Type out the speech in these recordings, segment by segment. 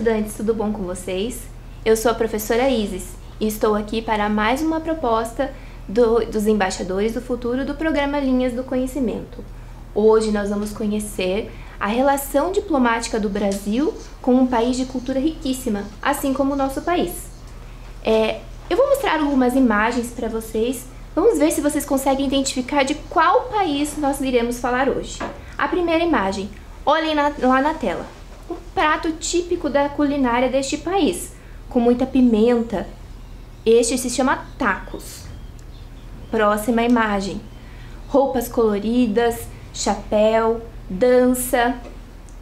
estudantes, tudo bom com vocês? Eu sou a professora Isis e estou aqui para mais uma proposta dos embaixadores do futuro do programa Linhas do Conhecimento. Hoje nós vamos conhecer a relação diplomática do Brasil com um país de cultura riquíssima, assim como o nosso país. Eu vou mostrar algumas imagens para vocês. Vamos ver se vocês conseguem identificar de qual país nós iremos falar hoje. A primeira imagem, olhem lá na tela. Um prato típico da culinária deste país, com muita pimenta. Este se chama tacos. Próxima imagem, roupas coloridas, chapéu, dança,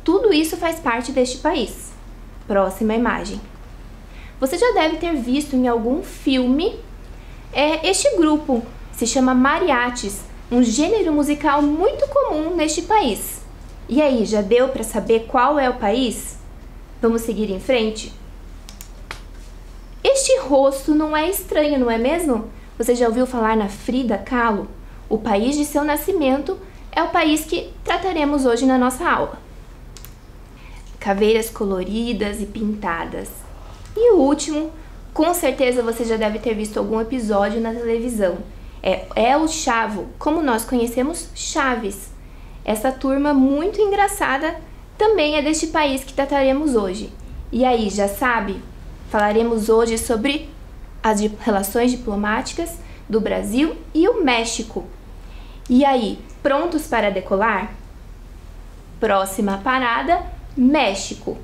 tudo isso faz parte deste país. Próxima imagem. Você já deve ter visto em algum filme este grupo, se chama mariachis, um gênero musical muito comum neste país. E aí, já deu para saber qual é o país? Vamos seguir em frente? Este rosto não é estranho, não é mesmo? Você já ouviu falar na Frida Kahlo? O país de seu nascimento é o país que trataremos hoje na nossa aula. Caveiras coloridas e pintadas. E o último, com certeza você já deve ter visto algum episódio na televisão. É o Chavo, como nós conhecemos Chaves. Essa turma muito engraçada também é deste país que trataremos hoje. E aí, já sabe? Falaremos hoje sobre as relações diplomáticas do Brasil e o México. E aí, prontos para decolar? Próxima parada, México.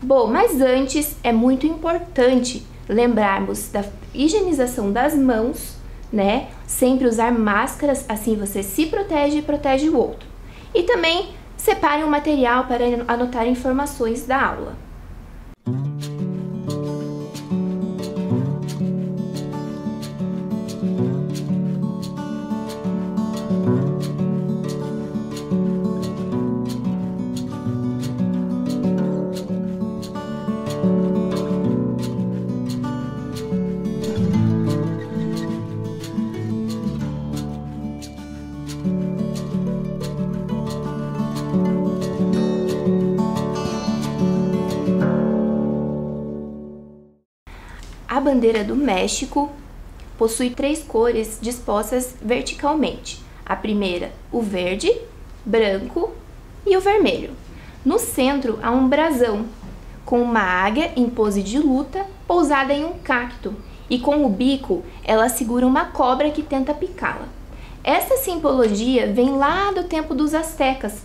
Bom, mas antes é muito importante lembrarmos da higienização das mãos, né? Sempre usar máscaras, assim você se protege e protege o outro. E também separe um material para anotar informações da aula. A bandeira do México possui 3 cores dispostas verticalmente. A primeira, o verde, branco e o vermelho. No centro há um brasão, com uma águia em pose de luta pousada em um cacto, e com o bico ela segura uma cobra que tenta picá-la. Essa simbologia vem lá do tempo dos astecas,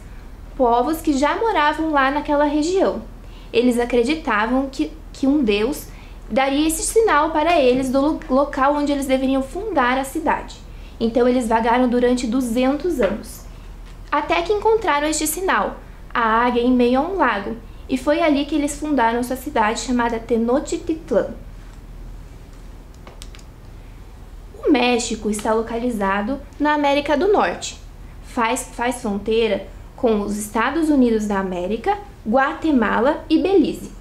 povos que já moravam lá naquela região. Eles acreditavam que um deus daria esse sinal para eles do local onde eles deveriam fundar a cidade. Então eles vagaram durante 200 anos, até que encontraram este sinal, a águia em meio a um lago, e foi ali que eles fundaram sua cidade chamada Tenochtitlan. O México está localizado na América do Norte. Faz fronteira com os Estados Unidos da América, Guatemala e Belize.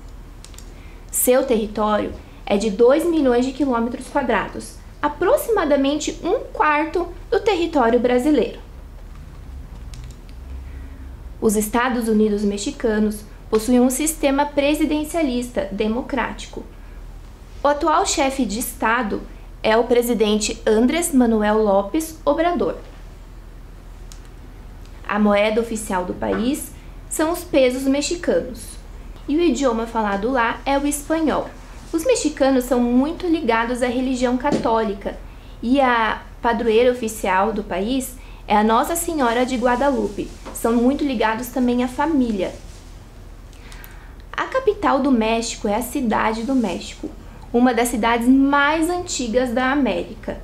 Seu território é de 2 milhões de quilômetros quadrados, aproximadamente 1/4 do território brasileiro. Os Estados Unidos mexicanos possuem um sistema presidencialista democrático. O atual chefe de Estado é o presidente Andrés Manuel López Obrador. A moeda oficial do país são os pesos mexicanos. E o idioma falado lá é o espanhol. Os mexicanos são muito ligados à religião católica e a padroeira oficial do país é a Nossa Senhora de Guadalupe. São muito ligados também à família. A capital do México é a Cidade do México, uma das cidades mais antigas da América.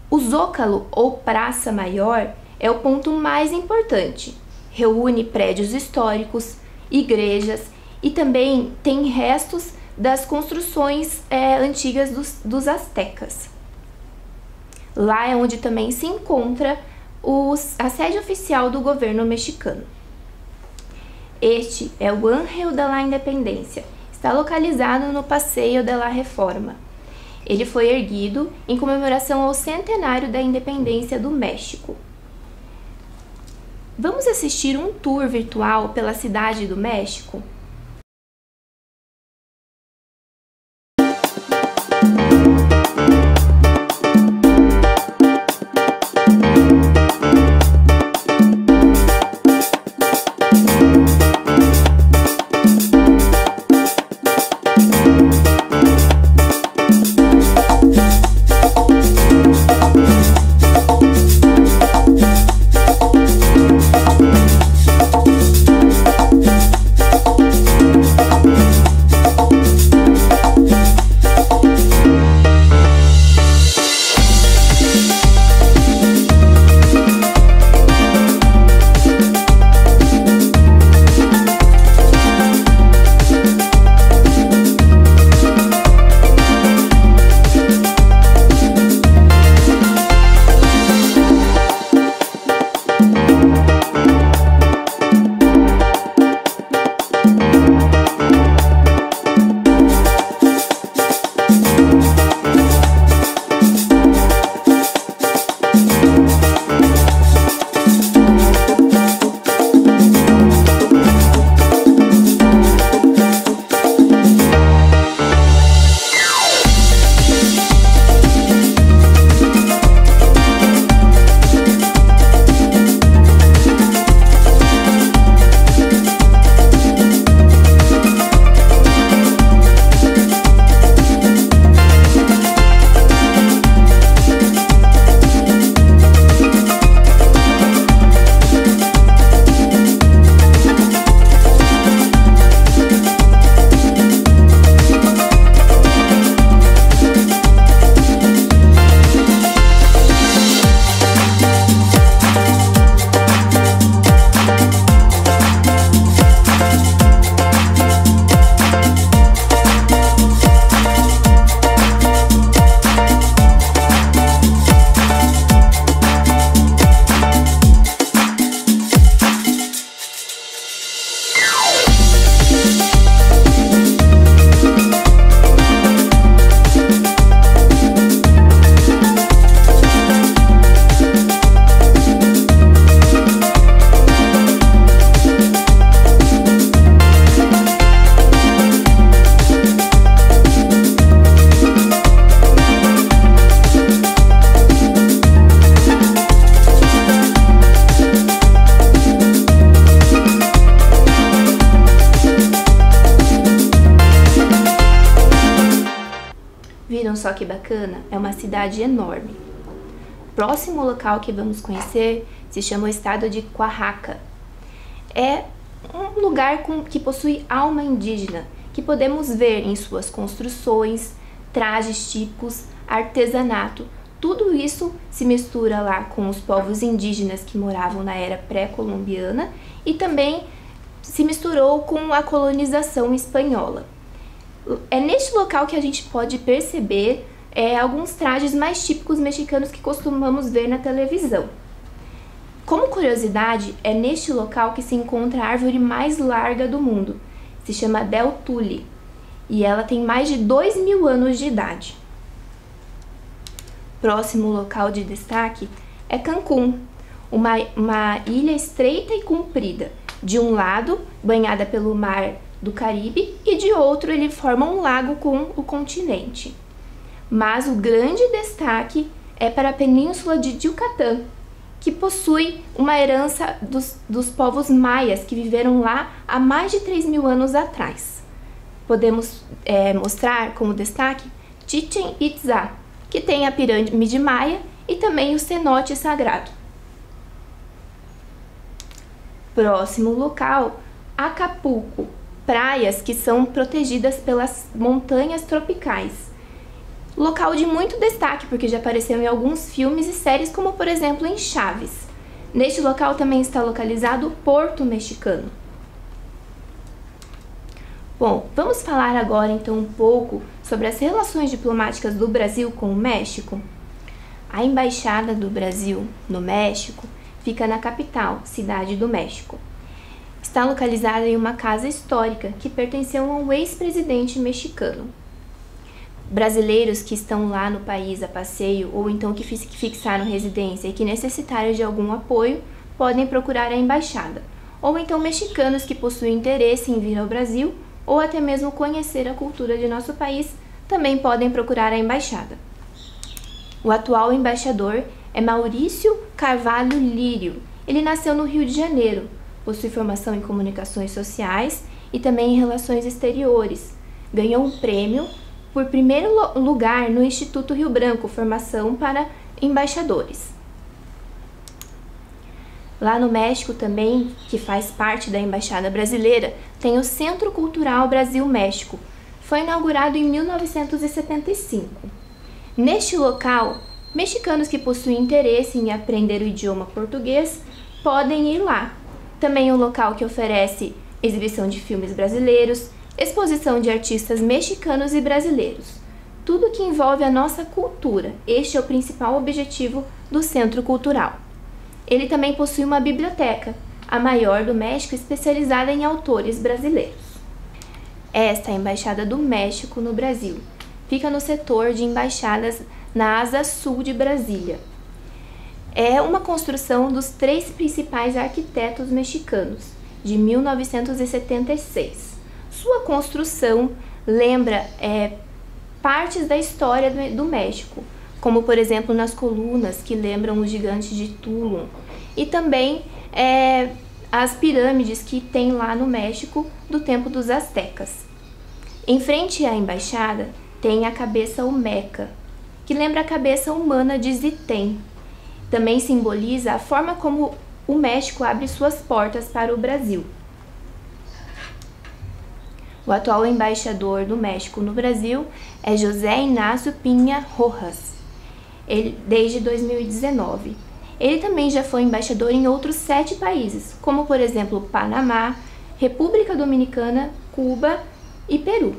O Zócalo, ou Praça Maior, é o ponto mais importante. Reúne prédios históricos, igrejas e também tem restos das construções antigas dos astecas. Lá é onde também se encontra a sede oficial do governo mexicano. Este é o Ángel de la Independencia. Está localizado no Passeio de la Reforma. Ele foi erguido em comemoração ao centenário da independência do México. Vamos assistir um tour virtual pela Cidade do México? Viram só que bacana? É uma cidade enorme. Próximo local que vamos conhecer se chama o estado de Oaxaca. É um lugar que possui alma indígena, que podemos ver em suas construções, trajes típicos, artesanato. Tudo isso se mistura lá com os povos indígenas que moravam na era pré-colombiana e também se misturou com a colonização espanhola. É neste local que a gente pode perceber alguns trajes mais típicos mexicanos que costumamos ver na televisão. Como curiosidade, é neste local que se encontra a árvore mais larga do mundo. Se chama Del Tulli e ela tem mais de 2.000 anos de idade. Próximo local de destaque é Cancún, uma ilha estreita e comprida. De um lado, banhada pelo mar do Caribe, e de outro ele forma um lago com o continente. Mas o grande destaque é para a Península de Yucatán, que possui uma herança dos povos maias que viveram lá há mais de 3.000 anos atrás. Podemos mostrar como destaque Chichén Itzá, que tem a pirâmide maia e também o cenote sagrado. Próximo local, Acapulco, praias que são protegidas pelas montanhas tropicais. Local de muito destaque porque já apareceu em alguns filmes e séries, como por exemplo em Chaves. Neste local também está localizado o Porto Mexicano. Bom, vamos falar agora então um pouco sobre as relações diplomáticas do Brasil com o México. A Embaixada do Brasil no México fica na capital, Cidade do México. Está localizada em uma casa histórica que pertenceu a um ex-presidente mexicano. Brasileiros que estão lá no país a passeio ou então que fixaram residência e que necessitarem de algum apoio podem procurar a embaixada, ou então mexicanos que possuem interesse em vir ao Brasil ou até mesmo conhecer a cultura de nosso país também podem procurar a embaixada. O atual embaixador é Maurício Carvalho Lírio. Ele nasceu no Rio de Janeiro, possui formação em comunicações sociais e também em relações exteriores. Ganhou um prêmio por primeiro lugar no Instituto Rio Branco, formação para embaixadores. Lá no México também, que faz parte da Embaixada Brasileira, tem o Centro Cultural Brasil-México. Foi inaugurado em 1975. Neste local, mexicanos que possuem interesse em aprender o idioma português podem ir lá. Também é um local que oferece exibição de filmes brasileiros, exposição de artistas mexicanos e brasileiros. Tudo que envolve a nossa cultura. Este é o principal objetivo do Centro Cultural. Ele também possui uma biblioteca, a maior do México, especializada em autores brasileiros. Esta é a Embaixada do México no Brasil. Fica no setor de embaixadas na asa sul de Brasília. É uma construção dos 3 principais arquitetos mexicanos, de 1976. Sua construção lembra partes da história do México, como por exemplo nas colunas que lembram os gigantes de Tulum, e também as pirâmides que tem lá no México do tempo dos astecas. Em frente à embaixada tem a cabeça olmeca, que lembra a cabeça humana de Zitem. Também simboliza a forma como o México abre suas portas para o Brasil. O atual embaixador do México no Brasil é José Inácio Pinha Rojas, desde 2019. Ele também já foi embaixador em outros 7 países, como por exemplo Panamá, República Dominicana, Cuba e Peru.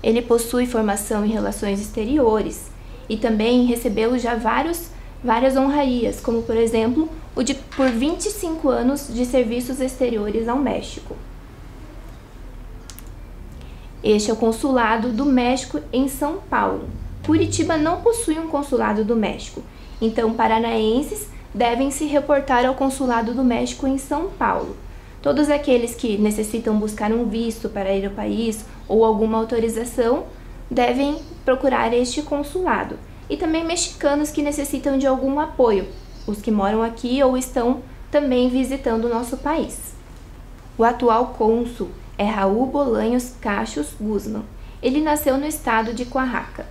Ele possui formação em relações exteriores e também recebeu já várias honrarias, como por exemplo por 25 anos de serviços exteriores ao México. Este é o Consulado do México em São Paulo. Curitiba não possui um Consulado do México, então paranaenses devem se reportar ao Consulado do México em São Paulo. Todos aqueles que necessitam buscar um visto para ir ao país ou alguma autorização devem procurar este consulado. E também mexicanos que necessitam de algum apoio, os que moram aqui ou estão também visitando o nosso país. O atual cônsul é Raul Bolanhos Cachos Guzmán. Ele nasceu no estado de Oaxaca.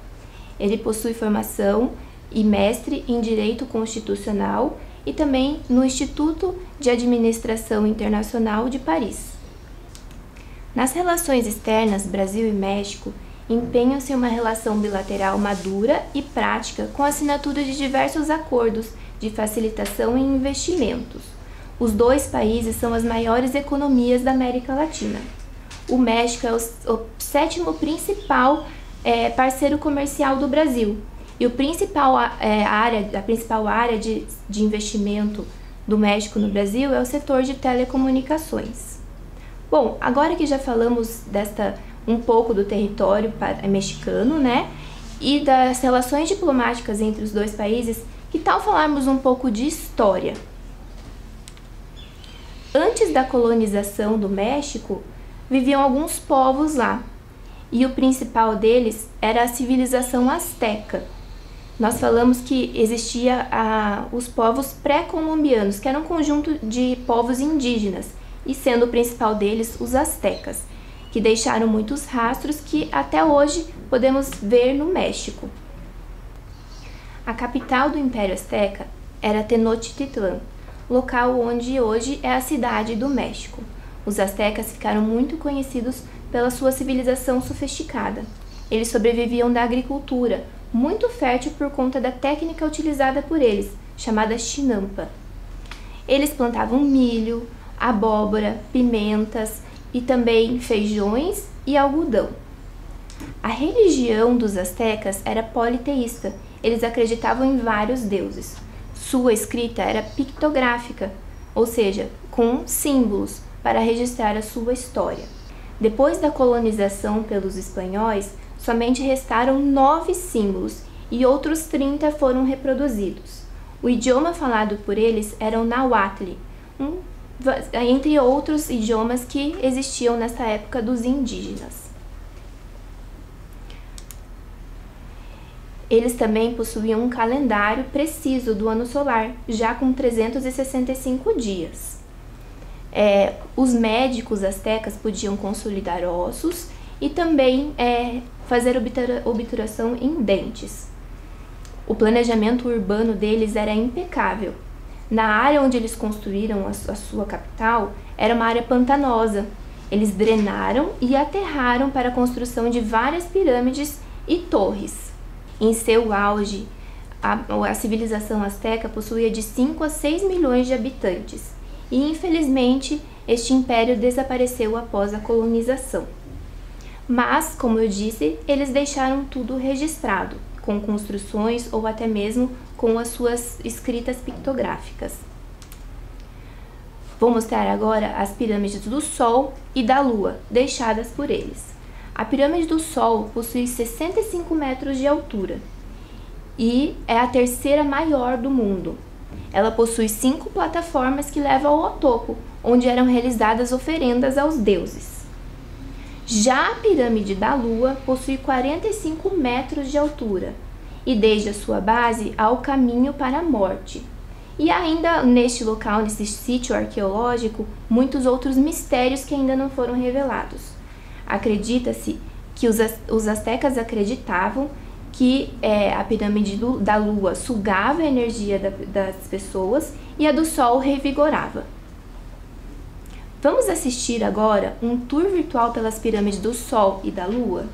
Ele possui formação e mestre em Direito Constitucional e também no Instituto de Administração Internacional de Paris. Nas relações externas, Brasil e México empenham-se em uma relação bilateral madura e prática com a assinatura de diversos acordos de facilitação e investimentos. Os dois países são as maiores economias da América Latina. O México é o sétimo principal parceiro comercial do Brasil e a principal área de investimento do México no Brasil é o setor de telecomunicações. Bom, agora que já falamos um pouco do território mexicano, né, e das relações diplomáticas entre os dois países, que tal falarmos um pouco de história? Antes da colonização do México, viviam alguns povos lá, e o principal deles era a civilização asteca. Nós falamos que existia os povos pré-colombianos, que eram um conjunto de povos indígenas, e sendo o principal deles os astecas, que deixaram muitos rastros que até hoje podemos ver no México. A capital do Império Azteca era Tenochtitlan, local onde hoje é a cidade do México. Os astecas ficaram muito conhecidos pela sua civilização sofisticada. Eles sobreviviam da agricultura, muito fértil por conta da técnica utilizada por eles, chamada chinampa. Eles plantavam milho, abóbora, pimentas e também feijões e algodão. A religião dos astecas era politeísta. Eles acreditavam em vários deuses. Sua escrita era pictográfica, ou seja, com símbolos para registrar a sua história. Depois da colonização pelos espanhóis, somente restaram 9 símbolos e outros 30 foram reproduzidos. O idioma falado por eles era o Nahuatl, entre outros idiomas que existiam nessa época dos indígenas. Eles também possuíam um calendário preciso do ano solar, já com 365 dias. Os médicos astecas podiam consolidar ossos e também fazer obturação em dentes. O planejamento urbano deles era impecável. Na área onde eles construíram a sua capital, era uma área pantanosa. Eles drenaram e aterraram para a construção de várias pirâmides e torres. Em seu auge, a civilização asteca possuía de 5 a 6 milhões de habitantes e, infelizmente, este império desapareceu após a colonização. Mas, como eu disse, eles deixaram tudo registrado, com construções ou até mesmo com as suas escritas pictográficas. Vou mostrar agora as pirâmides do Sol e da Lua, deixadas por eles. A pirâmide do Sol possui 65 metros de altura e é a terceira maior do mundo. Ela possui 5 plataformas que levam ao topo, onde eram realizadas oferendas aos deuses. Já a pirâmide da Lua possui 45 metros de altura e desde a sua base há o caminho para a morte. E ainda neste local, nesse sítio arqueológico, muitos outros mistérios que ainda não foram revelados. Acredita-se que os astecas acreditavam que a pirâmide da Lua sugava a energia das pessoas e a do Sol revigorava. Vamos assistir agora um tour virtual pelas pirâmides do Sol e da Lua?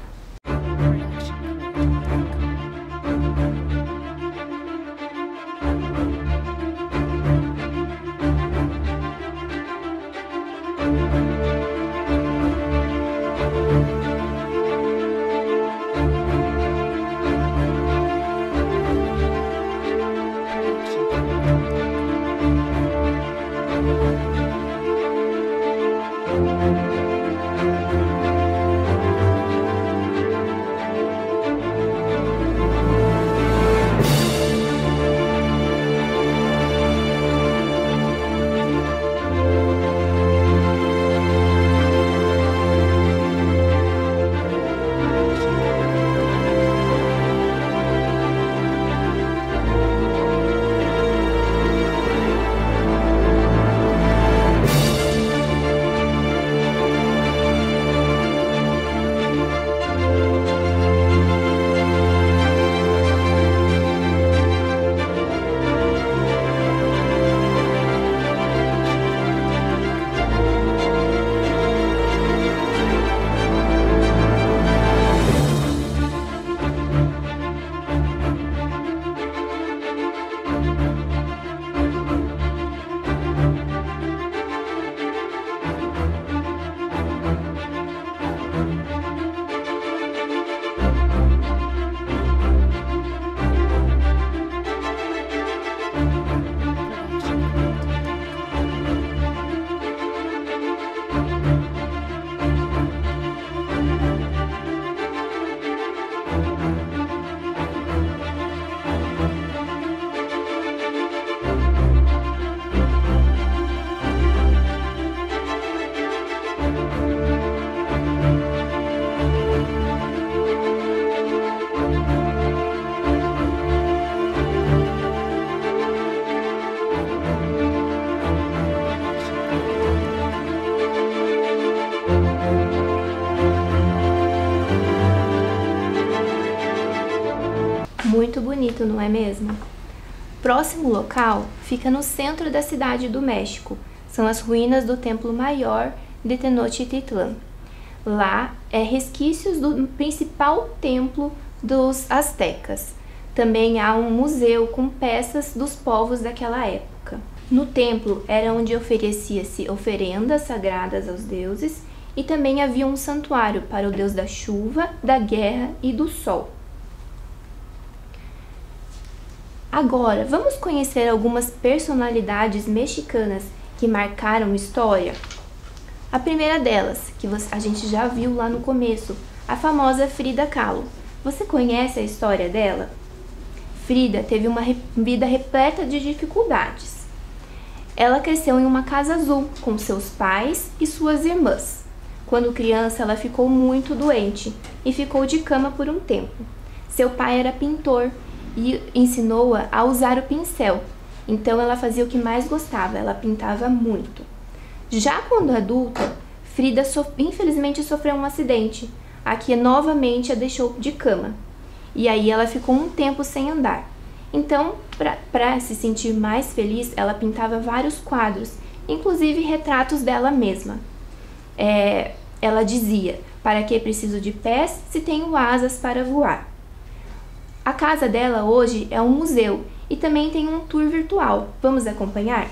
bonito, não é mesmo? Próximo local fica no centro da cidade do México. São as ruínas do Templo Maior de Tenochtitlan. Lá é resquícios do principal templo dos astecas. Também há um museu com peças dos povos daquela época. No templo era onde oferecia-se oferendas sagradas aos deuses e também havia um santuário para o deus da chuva, da guerra e do sol. Agora, vamos conhecer algumas personalidades mexicanas que marcaram história? A primeira delas, que a gente já viu lá no começo, a famosa Frida Kahlo. Você conhece a história dela? Frida teve uma vida repleta de dificuldades. Ela cresceu em uma casa azul com seus pais e suas irmãs. Quando criança, ela ficou muito doente e ficou de cama por um tempo. Seu pai era pintor e ensinou-a a usar o pincel. Então ela fazia o que mais gostava, ela pintava muito. Já quando adulta, Frida infelizmente sofreu um acidente, a que novamente a deixou de cama. E aí ela ficou um tempo sem andar. Então, para se sentir mais feliz, ela pintava vários quadros, inclusive retratos dela mesma. Ela dizia: "Para que preciso de pés se tenho asas para voar?" A casa dela hoje é um museu e também tem um tour virtual. Vamos acompanhar?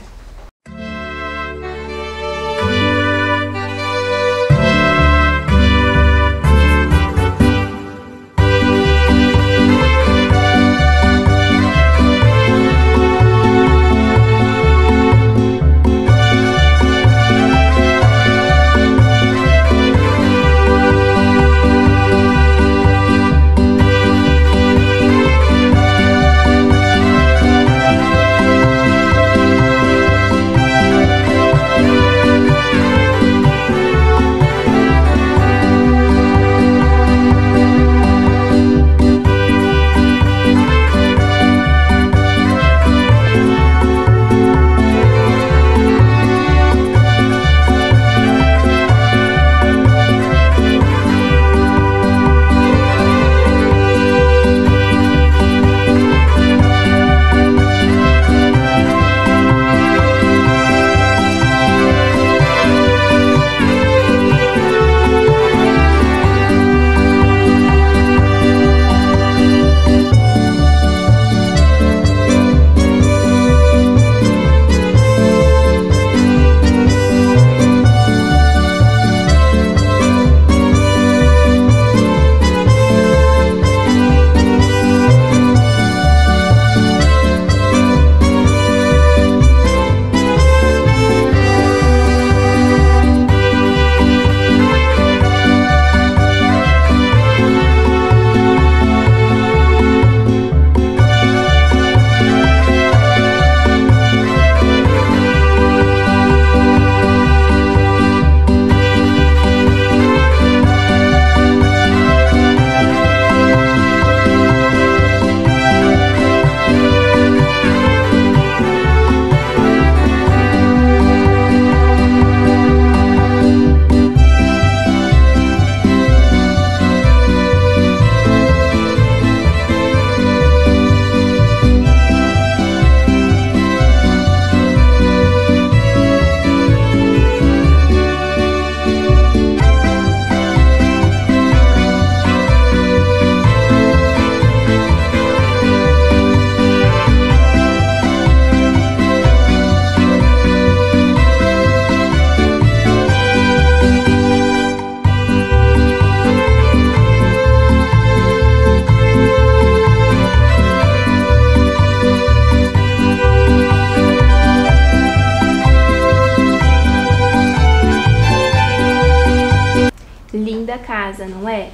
Linda casa, não é?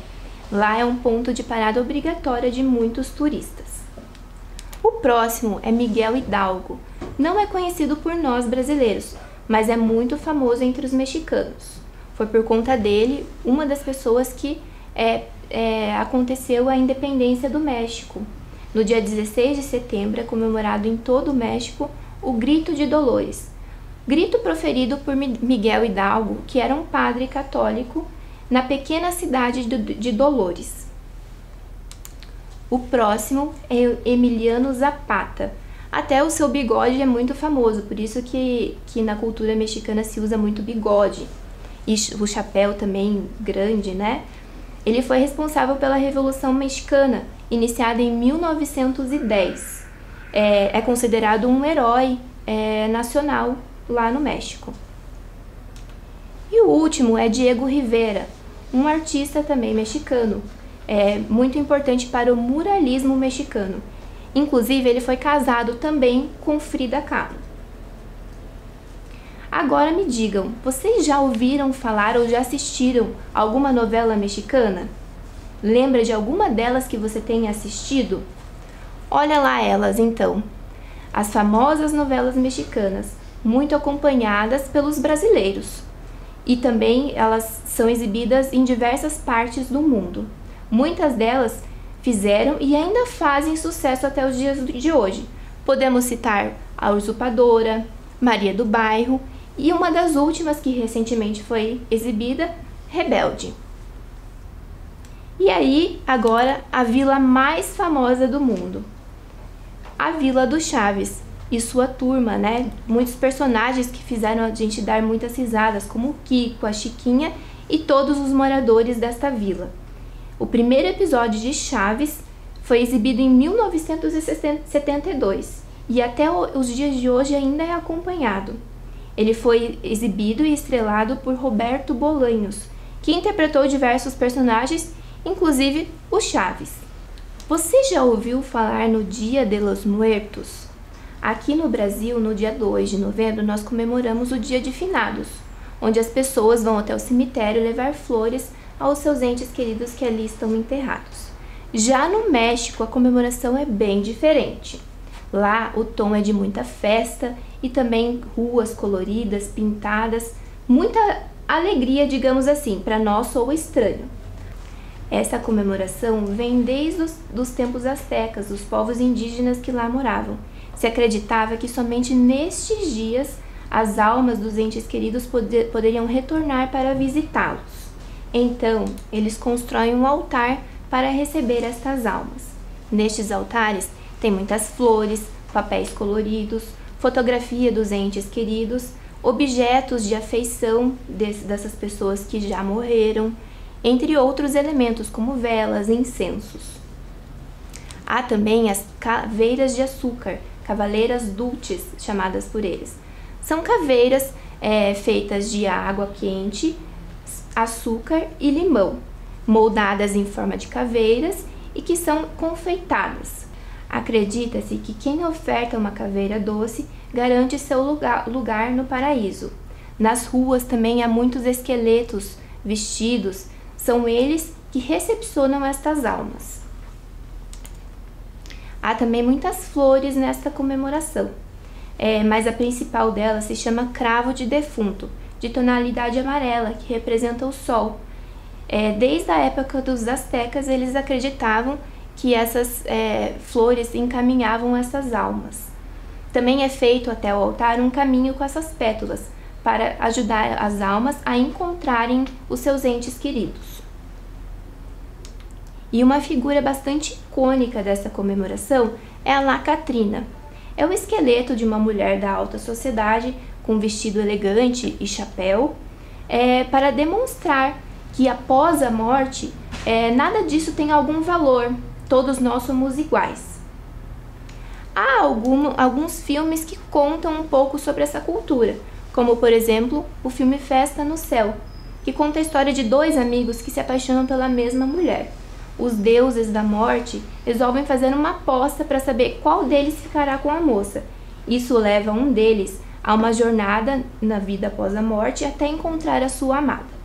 Lá é um ponto de parada obrigatória de muitos turistas. O próximo é Miguel Hidalgo. Não é conhecido por nós brasileiros, mas é muito famoso entre os mexicanos. Foi por conta dele uma das pessoas que aconteceu a independência do México. No dia 16 de setembro é comemorado em todo o México o Grito de Dolores. Grito proferido por Miguel Hidalgo, que era um padre católico na pequena cidade de Dolores. O próximo é Emiliano Zapata. Até o seu bigode é muito famoso, por isso que na cultura mexicana se usa muito bigode. E o chapéu também grande, né? Ele foi responsável pela Revolução Mexicana, iniciada em 1910. É considerado um herói nacional lá no México. E o último é Diego Rivera, um artista também mexicano, muito importante para o muralismo mexicano. Inclusive, ele foi casado também com Frida Kahlo. Agora me digam, vocês já ouviram falar ou já assistiram alguma novela mexicana? Lembra de alguma delas que você tenha assistido? Olha lá elas então, as famosas novelas mexicanas, muito acompanhadas pelos brasileiros. E também elas são exibidas em diversas partes do mundo. Muitas delas fizeram e ainda fazem sucesso até os dias de hoje. Podemos citar A Usurpadora, Maria do Bairro e uma das últimas que recentemente foi exibida, Rebelde. E aí, agora, a vila mais famosa do mundo, a Vila do Chaves e sua turma, né? Muitos personagens que fizeram a gente dar muitas risadas, como o Kiko, a Chiquinha e todos os moradores desta vila. O primeiro episódio de Chaves foi exibido em 1972 e até os dias de hoje ainda é acompanhado. Ele foi exibido e estrelado por Roberto Bolanhos, que interpretou diversos personagens, inclusive o Chaves. Você já ouviu falar no Dia de los Muertos? Aqui no Brasil, no dia 2 de novembro, nós comemoramos o Dia de Finados, onde as pessoas vão até o cemitério levar flores aos seus entes queridos que ali estão enterrados. Já no México, a comemoração é bem diferente. Lá, o tom é de muita festa e também ruas coloridas, pintadas, muita alegria, digamos assim, para nós soa estranho. Essa comemoração vem desde os tempos astecas, dos povos indígenas que lá moravam. Se acreditava que somente nestes dias as almas dos entes queridos poderiam retornar para visitá-los. Então, eles constroem um altar para receber estas almas. Nestes altares tem muitas flores, papéis coloridos, fotografia dos entes queridos, objetos de afeição dessas pessoas que já morreram, entre outros elementos como velas e incensos. Há também as caveiras de açúcar, cavaleiras dulces, chamadas por eles. São caveiras feitas de água quente, açúcar e limão, moldadas em forma de caveiras e que são confeitadas. Acredita-se que quem oferta uma caveira doce garante seu lugar no paraíso. Nas ruas também há muitos esqueletos vestidos, são eles que recepcionam estas almas. Há também muitas flores nesta comemoração, mas a principal delas se chama cravo de defunto, de tonalidade amarela, que representa o sol. Desde a época dos astecas, eles acreditavam que essas flores encaminhavam essas almas. Também é feito até o altar um caminho com essas pétalas, para ajudar as almas a encontrarem os seus entes queridos. E uma figura bastante icônica dessa comemoração é a La Catrina. É o esqueleto de uma mulher da alta sociedade com vestido elegante e chapéu, para demonstrar que após a morte, nada disso tem algum valor, todos nós somos iguais. Há alguns filmes que contam um pouco sobre essa cultura, como por exemplo o filme Festa no Céu, que conta a história de dois amigos que se apaixonam pela mesma mulher. Os deuses da morte resolvem fazer uma aposta para saber qual deles ficará com a moça. Isso leva um deles a uma jornada na vida após a morte até encontrar a sua amada.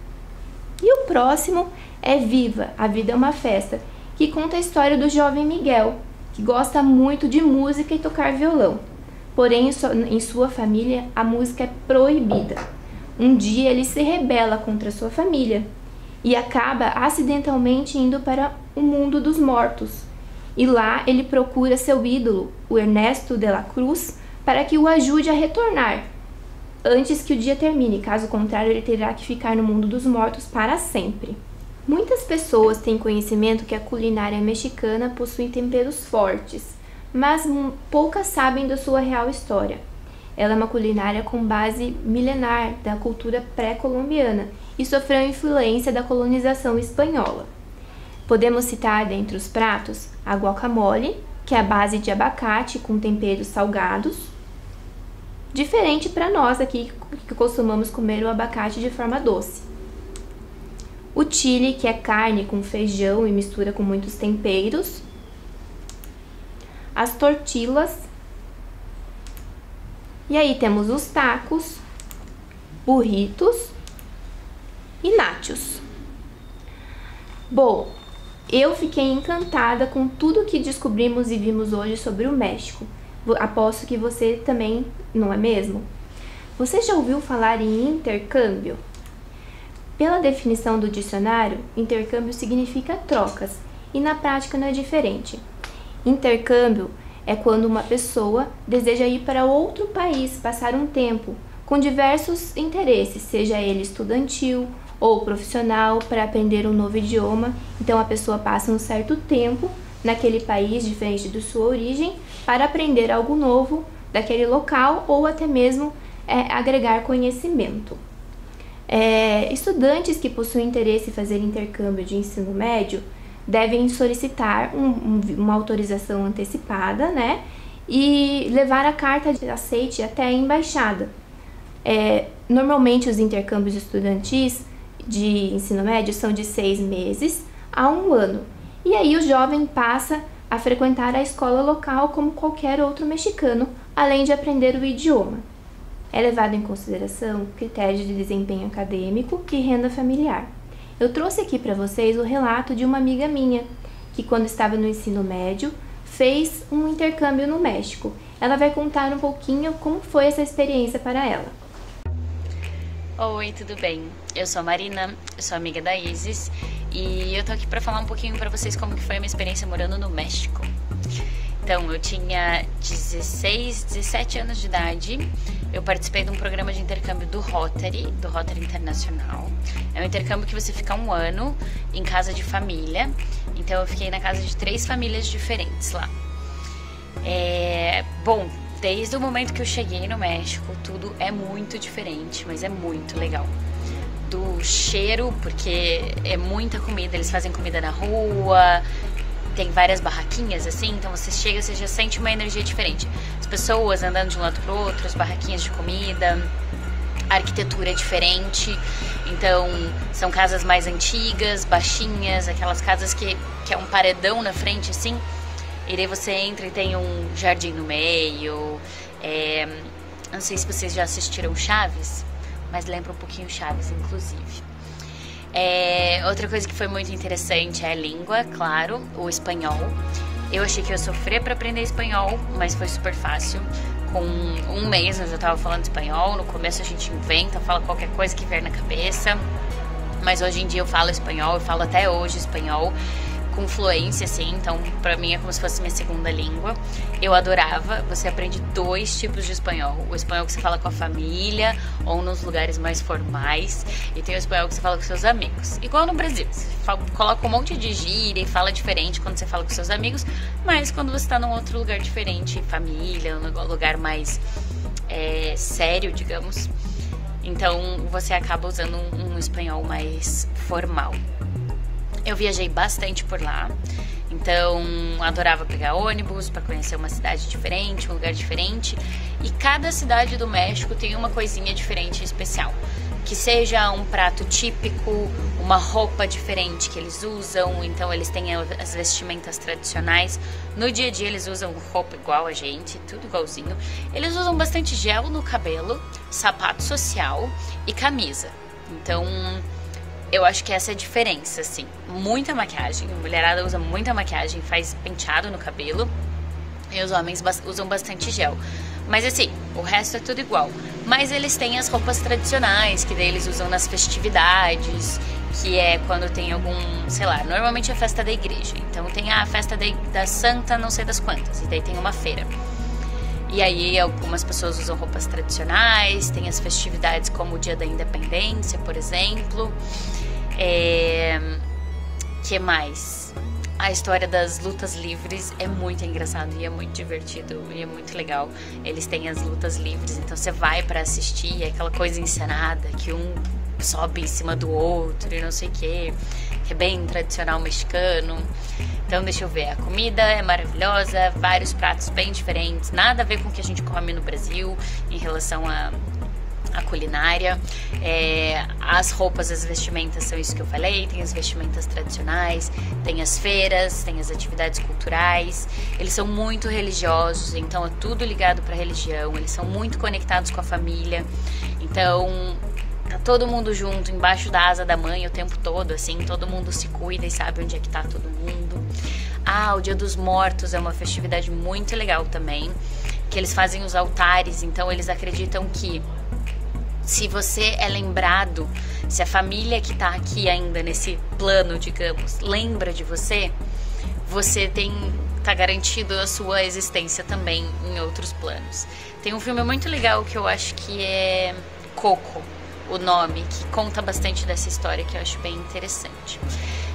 E o próximo é Viva, a Vida é uma Festa, que conta a história do jovem Miguel, que gosta muito de música e tocar violão. Porém, em sua família, a música é proibida. Um dia ele se rebela contra sua família e acaba acidentalmente indo para o mundo dos mortos. E lá ele procura seu ídolo, o Ernesto de la Cruz, para que o ajude a retornar, antes que o dia termine. Caso contrário, ele terá que ficar no mundo dos mortos para sempre. Muitas pessoas têm conhecimento que a culinária mexicana possui temperos fortes, mas poucas sabem da sua real história. Ela é uma culinária com base milenar da cultura pré-colombiana e sofreu influência da colonização espanhola. Podemos citar dentre os pratos a guacamole, que é a base de abacate com temperos salgados, diferente para nós aqui que costumamos comer o abacate de forma doce. O chile, que é carne com feijão e mistura com muitos temperos. As tortillas. E aí temos os tacos, burritos e nachos. Bom, eu fiquei encantada com tudo que descobrimos e vimos hoje sobre o México. Aposto que você também, não é mesmo? Você já ouviu falar em intercâmbio? Pela definição do dicionário, intercâmbio significa trocas, e na prática não é diferente. Intercâmbio é quando uma pessoa deseja ir para outro país passar um tempo, com diversos interesses, seja ele estudantil ou profissional, para aprender um novo idioma. Então a pessoa passa um certo tempo naquele país diferente de sua origem para aprender algo novo daquele local ou até mesmo agregar conhecimento. Estudantes que possuem interesse em fazer intercâmbio de ensino médio devem solicitar uma autorização antecipada, né? E levar a carta de aceite até a embaixada. Normalmente os intercâmbios estudantis de ensino médio são de 6 meses a 1 ano. E aí o jovem passa a frequentar a escola local como qualquer outro mexicano, além de aprender o idioma. É levado em consideração critérios de desempenho acadêmico e renda familiar. Eu trouxe aqui para vocês o relato de uma amiga minha, que quando estava no ensino médio, fez um intercâmbio no México. Ela vai contar um pouquinho como foi essa experiência para ela. Oi, tudo bem? Eu sou a Marina, eu sou amiga da Isis e eu tô aqui para falar um pouquinho para vocês como que foi a minha experiência morando no México. Então, eu tinha 17 anos de idade, eu participei de um programa de intercâmbio do Rotary Internacional. É um intercâmbio que você fica 1 ano em casa de família, então eu fiquei na casa de 3 famílias diferentes lá. Bom, desde o momento que eu cheguei no México, tudo é muito diferente, mas é muito legal. Do cheiro, porque é muita comida, eles fazem comida na rua, tem várias barraquinhas assim, então você chega, você já sente uma energia diferente. As pessoas andando de um lado pro outro, as barraquinhas de comida, a arquitetura é diferente. Então são casas mais antigas, baixinhas, aquelas casas que é um paredão na frente assim, e daí você entra e tem um jardim no meio. Não sei se vocês já assistiram Chaves, mas lembra um pouquinho Chaves, inclusive. Outra coisa que foi muito interessante é a língua, claro, o espanhol. Eu achei que eu ia sofrer para aprender espanhol, mas foi super fácil. Com 1 mês eu já estava falando espanhol. No começo a gente inventa, fala qualquer coisa que vier na cabeça, mas hoje em dia eu falo espanhol, eu falo até hoje espanhol com fluência, assim, então pra mim é como se fosse minha segunda língua. Eu adorava. Você aprende 2 tipos de espanhol: o espanhol que você fala com a família ou nos lugares mais formais, e tem o espanhol que você fala com seus amigos, igual no Brasil. Você coloca um monte de gíria e fala diferente quando você fala com seus amigos, mas quando você tá num outro lugar diferente, família, num lugar mais sério, digamos, então você acaba usando um espanhol mais formal. Eu viajei bastante por lá, então adorava pegar ônibus para conhecer uma cidade diferente, um lugar diferente. E cada cidade do México tem uma coisinha diferente e especial. Que seja um prato típico, uma roupa diferente que eles usam, então eles têm as vestimentas tradicionais. No dia a dia eles usam roupa igual a gente, tudo igualzinho. Eles usam bastante gel no cabelo, sapato social e camisa. Então eu acho que essa é a diferença, assim. Muita maquiagem, a mulherada usa muita maquiagem, faz penteado no cabelo, e os homens usam bastante gel. Mas assim, o resto é tudo igual. Mas eles têm as roupas tradicionais, que daí eles usam nas festividades, que é quando tem algum, sei lá, normalmente é festa da igreja. Então tem a festa da santa não sei das quantas, e daí tem uma feira. E aí algumas pessoas usam roupas tradicionais, tem as festividades como o Dia da Independência, por exemplo. Que mais? A história das lutas livres é muito engraçado e é muito divertido e é muito legal. Eles têm as lutas livres, então você vai pra assistir, é aquela coisa encenada que um sobe em cima do outro e não sei o que é bem tradicional mexicano. Então deixa eu ver, a comida é maravilhosa, vários pratos bem diferentes, nada a ver com o que a gente come no Brasil em relação a culinária. As roupas, as vestimentas são isso que eu falei, tem as vestimentas tradicionais, tem as feiras, tem as atividades culturais. Eles são muito religiosos, então é tudo ligado para a religião, eles são muito conectados com a família, então tá todo mundo junto, embaixo da asa da mãe o tempo todo, assim, todo mundo se cuida e sabe onde é que tá todo mundo. O Dia dos Mortos é uma festividade muito legal também, que eles fazem os altares, então eles acreditam que se você é lembrado, se a família que tá aqui ainda nesse plano, digamos, lembra de você, você tá garantido a sua existência também em outros planos. Tem um filme muito legal que eu acho que é Coco, o nome, que conta bastante dessa história, que eu acho bem interessante.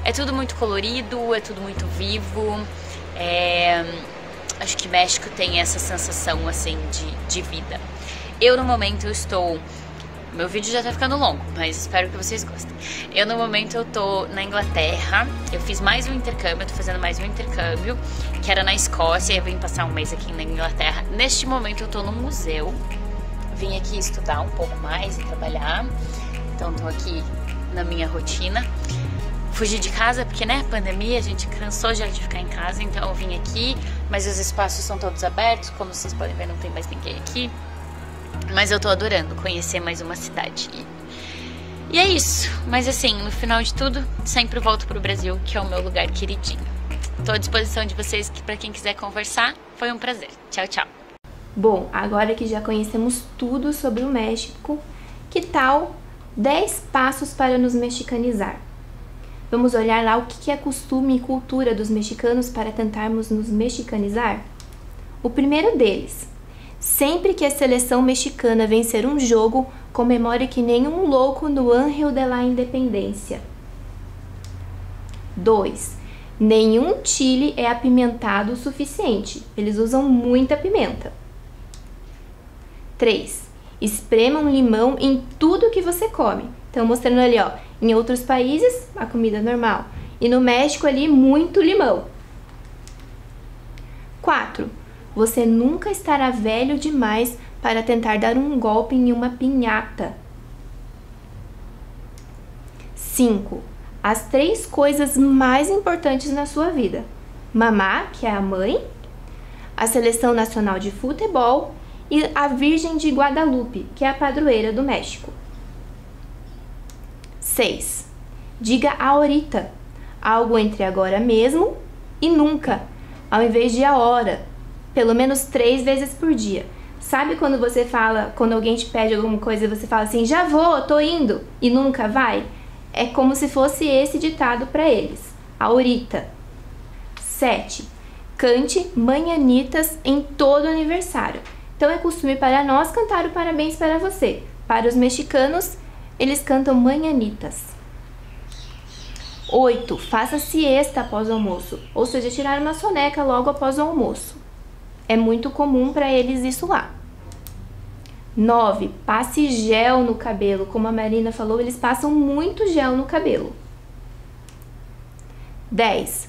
É tudo muito colorido, é tudo muito vivo, acho que México tem essa sensação assim de vida. Eu no momento estou... Meu vídeo já tá ficando longo, mas espero que vocês gostem. No momento eu tô na Inglaterra, eu fiz mais um intercâmbio, eu tô fazendo mais um intercâmbio, que era na Escócia, eu vim passar um mês aqui na Inglaterra. Neste momento eu tô no museu, vim aqui estudar um pouco mais e trabalhar, então tô aqui na minha rotina. Fugi de casa porque, né, pandemia, a gente cansou já de ficar em casa, então eu vim aqui, mas os espaços são todos abertos, como vocês podem ver, não tem mais ninguém aqui. Mas eu tô adorando conhecer mais uma cidade. E é isso. Mas assim, no final de tudo, sempre volto pro Brasil, que é o meu lugar queridinho. Tô à disposição de vocês, pra quem quiser conversar. Foi um prazer. Tchau, tchau. Bom, agora que já conhecemos tudo sobre o México, que tal 10 passos para nos mexicanizar? Vamos olhar lá o que é costume e cultura dos mexicanos para tentarmos nos mexicanizar? O primeiro deles: sempre que a seleção mexicana vencer um jogo, comemore que nem um louco no Ángel de la Independência. 2. Nenhum chile é apimentado o suficiente. Eles usam muita pimenta. 3. Esprema um limão em tudo que você come. Então, mostrando ali, ó, em outros países, a comida normal. E no México ali, muito limão. 4. Você nunca estará velho demais para tentar dar um golpe em uma pinhata. 5. As 3 coisas mais importantes na sua vida: mamá, que é a mãe, a Seleção Nacional de Futebol e a Virgem de Guadalupe, que é a padroeira do México. 6. Diga ahorita, algo entre agora mesmo e nunca, ao invés de a hora. Pelo menos 3 vezes por dia. Sabe quando você fala, quando alguém te pede alguma coisa e você fala assim, já vou, tô indo, e nunca vai? É como se fosse esse ditado para eles. Ahorita. 7. Cante manhanitas em todo aniversário. Então é costume para nós cantar o parabéns para você. Para os mexicanos, eles cantam manhanitas. 8. Faça siesta após o almoço, ou seja, tirar uma soneca logo após o almoço. É muito comum para eles isso lá. 9. Passe gel no cabelo. Como a Marina falou, eles passam muito gel no cabelo. 10.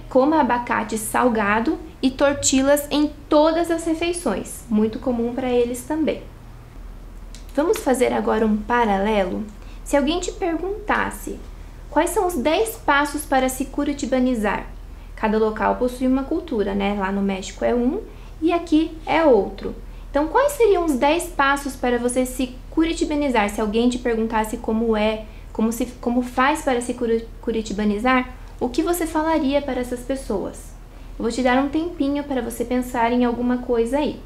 Coma abacate salgado e tortillas em todas as refeições. Muito comum para eles também. Vamos fazer agora um paralelo? Se alguém te perguntasse quais são os 10 passos para se curitibanizar? Cada local possui uma cultura, né? Lá no México é um e aqui é outro. Então, quais seriam os 10 passos para você se curitibanizar? Se alguém te perguntasse como faz para se curitibanizar, o que você falaria para essas pessoas? Eu vou te dar um tempinho para você pensar em alguma coisa aí.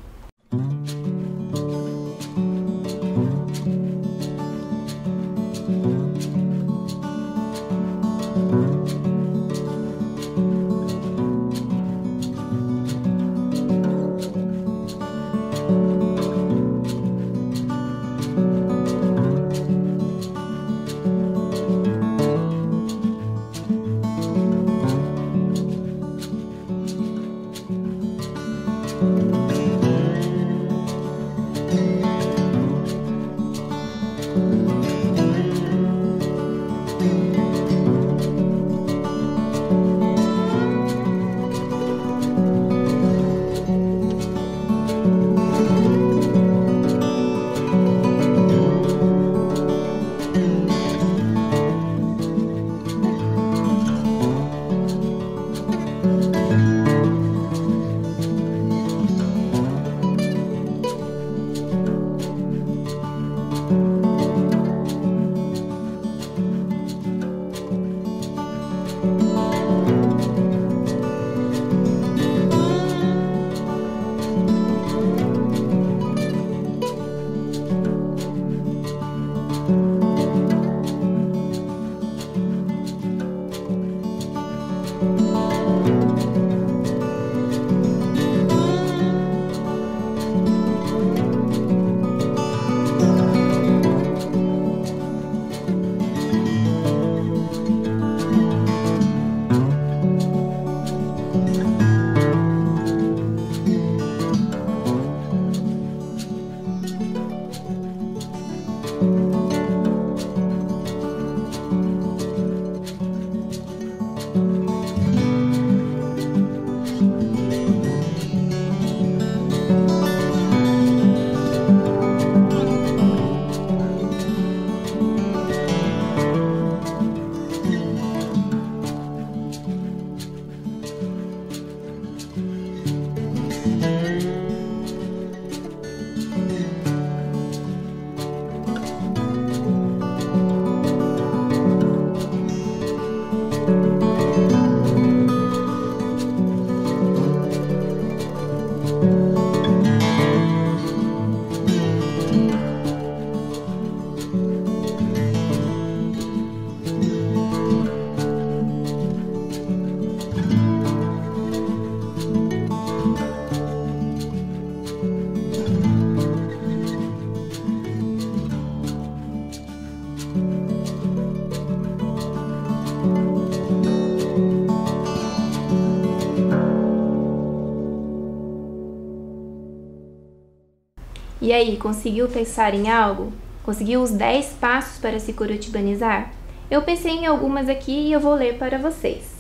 E aí, conseguiu pensar em algo? Conseguiu os 10 passos para se curitibanizar? Eu pensei em algumas aqui e eu vou ler para vocês.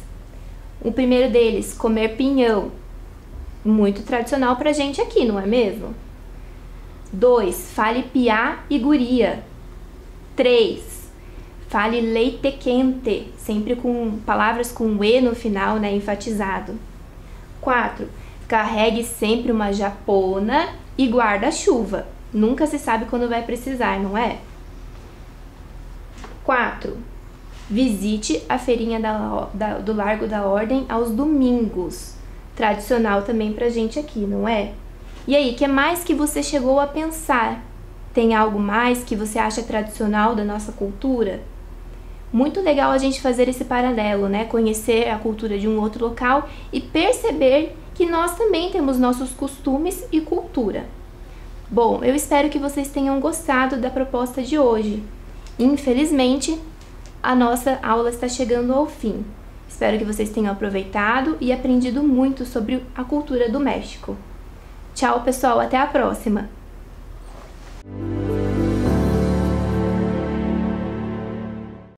O primeiro deles, comer pinhão. Muito tradicional pra gente aqui, não é mesmo? 2. Fale piá e guria. 3. Fale leite quente, sempre com palavras com e no final, né, enfatizado. 4. Carregue sempre uma japona e guarda-chuva. Nunca se sabe quando vai precisar, não é? 4. Visite a feirinha do Largo da Ordem aos domingos. Tradicional também pra gente aqui, não é? E aí, o que mais que você chegou a pensar? Tem algo mais que você acha tradicional da nossa cultura? Muito legal a gente fazer esse paralelo, né? Conhecer a cultura de um outro local e perceber que nós também temos nossos costumes e cultura. Bom, eu espero que vocês tenham gostado da proposta de hoje. Infelizmente, a nossa aula está chegando ao fim. Espero que vocês tenham aproveitado e aprendido muito sobre a cultura do México. Tchau, pessoal, até a próxima!